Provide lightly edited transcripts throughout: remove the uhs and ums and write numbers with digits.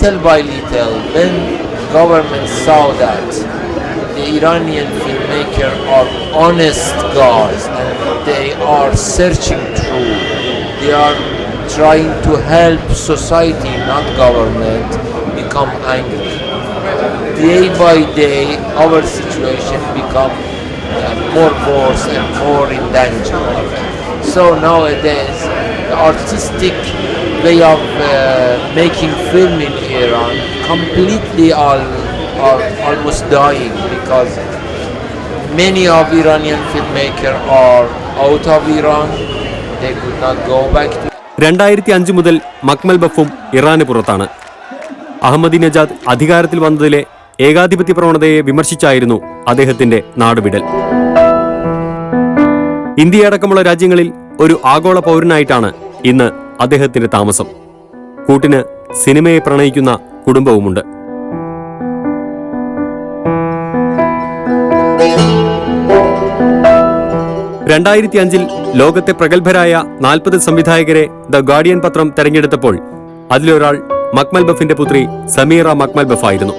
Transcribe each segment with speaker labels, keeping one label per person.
Speaker 1: little by little, when government saw that the Iranian filmmakers are honest guys and they are searching through, they are trying to help society, not government, become angry. Day by day, our situation become more worse and more in danger. So nowadays, the artistic way of making film in Iran completely are almost dying because many of Iranian filmmakers are out of Iran. They could not go back to.
Speaker 2: 2005 മുതൽ മക്മൽ ബഫും ഇറാന് പുറത്താണ്. അഹമ്മദിനജാദ് അധികാരത്തിൽ വന്നതിലെ ഏകാധിപത്യ പ്രവണതയെ വിമർശിച്ചായിരുന്നു അദ്ദേഹത്തിന്റെ നാടുവിടൽ. ഇന്ത്യയടക്കമുള്ള രാജ്യങ്ങളിൽ ഒരു ആഗോള പൗരനായിട്ടാണ് ഇന്ന് അദ്ദേഹത്തിന്റെ താമസം. കൂട്ടിന് സിനിമയെ പ്രണയിക്കുന്ന കുടുംബവുമുണ്ട്. 2005 ലോകത്തെ പ്രഗത്ഭരായ 40 സംവിധായകരെ ദ ഗാർഡിയൻ പത്രം തെരഞ്ഞെടുത്തപ്പോൾ അതിലൊരാൾ മക്മൽ ബഫിന്റെ പുത്രി സമീറ മക്മൽ ബഫ് ആയിരുന്നു.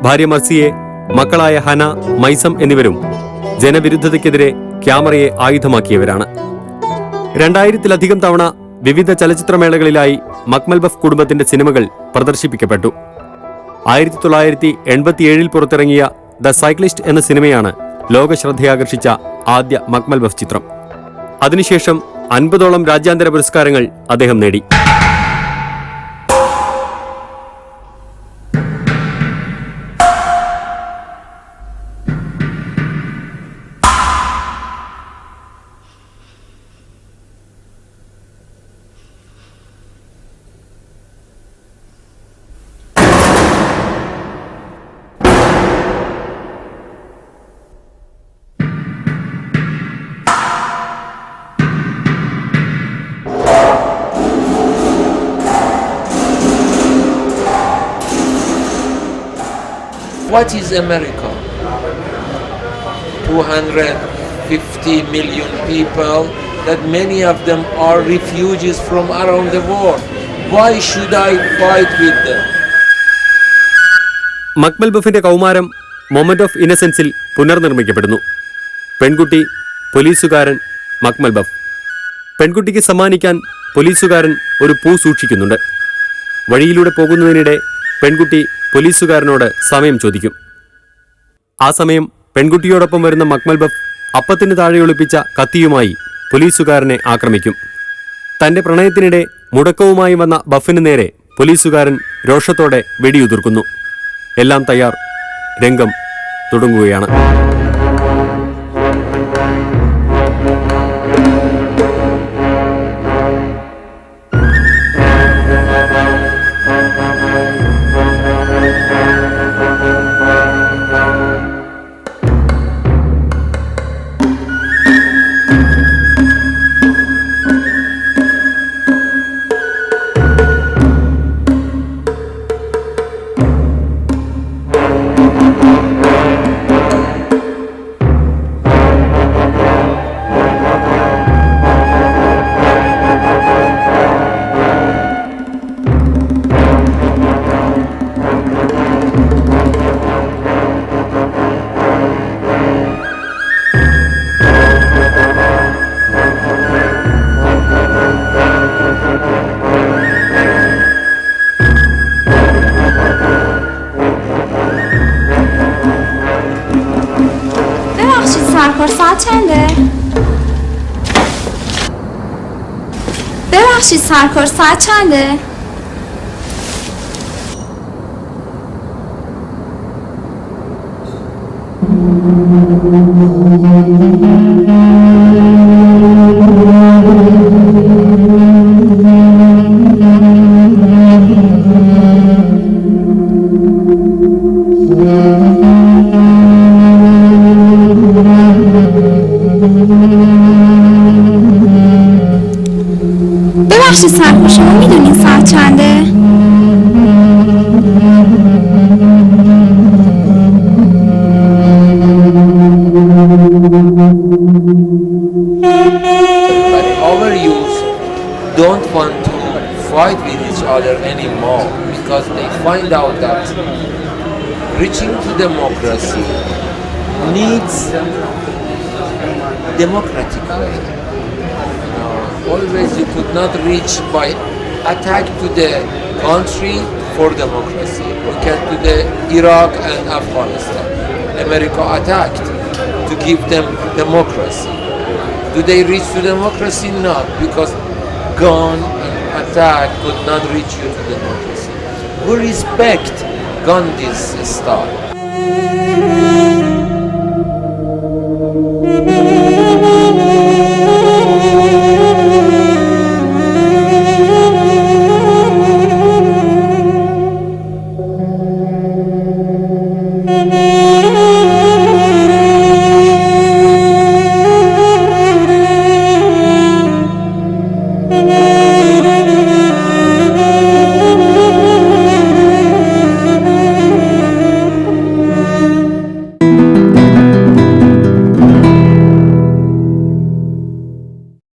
Speaker 2: ഭാര്യ മർസിയെ, മക്കളായ ഹന, മൈസം എന്നിവരും ജനവിരുദ്ധതയ്ക്കെതിരെ ക്യാമറയെ ആയുധമാക്കിയവരാണ്. 2000-ലധികം തവണ വിവിധ ചലച്ചിത്രമേളകളിലായി മക്മൽ ബഫ് കുടുംബത്തിന്റെ സിനിമകൾ പ്രദർശിപ്പിക്കപ്പെട്ടു. 1987 പുറത്തിറങ്ങിയ ദ സൈക്ലിസ്റ്റ് എന്ന സിനിമയാണ് ലോക ശ്രദ്ധയാകർഷിച്ച ആദ്യ മക്മൽ ബഫ് ചിത്രം. അതിനുശേഷം 50ഓളം രാജ്യാന്തര പുരസ്കാരങ്ങൾ അദ്ദേഹം നേടി.
Speaker 1: What is America? 250 million people, that many of them are refugees from around the world. Why should I fight with them?
Speaker 2: മക്മൽ ബഫിന്റെ കൗമാരം മൊമെന്റ് ഓഫ് ഇന്നസെൻസിൽ പുനർനിർമ്മിക്കപ്പെടുന്നു. പെൺകുട്ടി, പോലീസുകാരൻ, മക്മൽ ബഫ്. പെൺകുട്ടിക്ക് സമ്മാനിക്കാൻ പോലീസുകാരൻ ഒരു പൂ സൂക്ഷിക്കുന്നുണ്ട്. വഴിയിലൂടെ പോകുന്നതിനിടെ പെൺകുട്ടി പോലീസുകാരനോട് സമയം ചോദിക്കും. ആ സമയം പെൺകുട്ടിയോടൊപ്പം വരുന്ന മക്മൽ ബഫ് അപ്പത്തിന് താഴെ ഒളിപ്പിച്ച കത്തിയുമായി പോലീസുകാരനെ ആക്രമിക്കും. തന്റെ പ്രണയത്തിനിടെ മുടക്കവുമായി വന്ന ബഫിന് നേരെ പോലീസുകാരൻ രോഷത്തോടെ വെടിയുതിർക്കുന്നു. എല്ലാം തയ്യാർ, രംഗം തുടങ്ങുകയാണ്.
Speaker 3: ببخشید سرکار، ساعت چنده؟ ببخشید سرکار، شما میدونین ساعت چنده؟
Speaker 1: But our youth don't want to fight with each other anymore because they find out that reaching to democracy needs democratic way. Always you could not reach by attack to the country for democracy. Look at to the Iraq and Afghanistan. America attacked to give them democracy. Do they reach to democracy? Not, because gun and attack could not reach you to democracy. We respect Gandhi's style.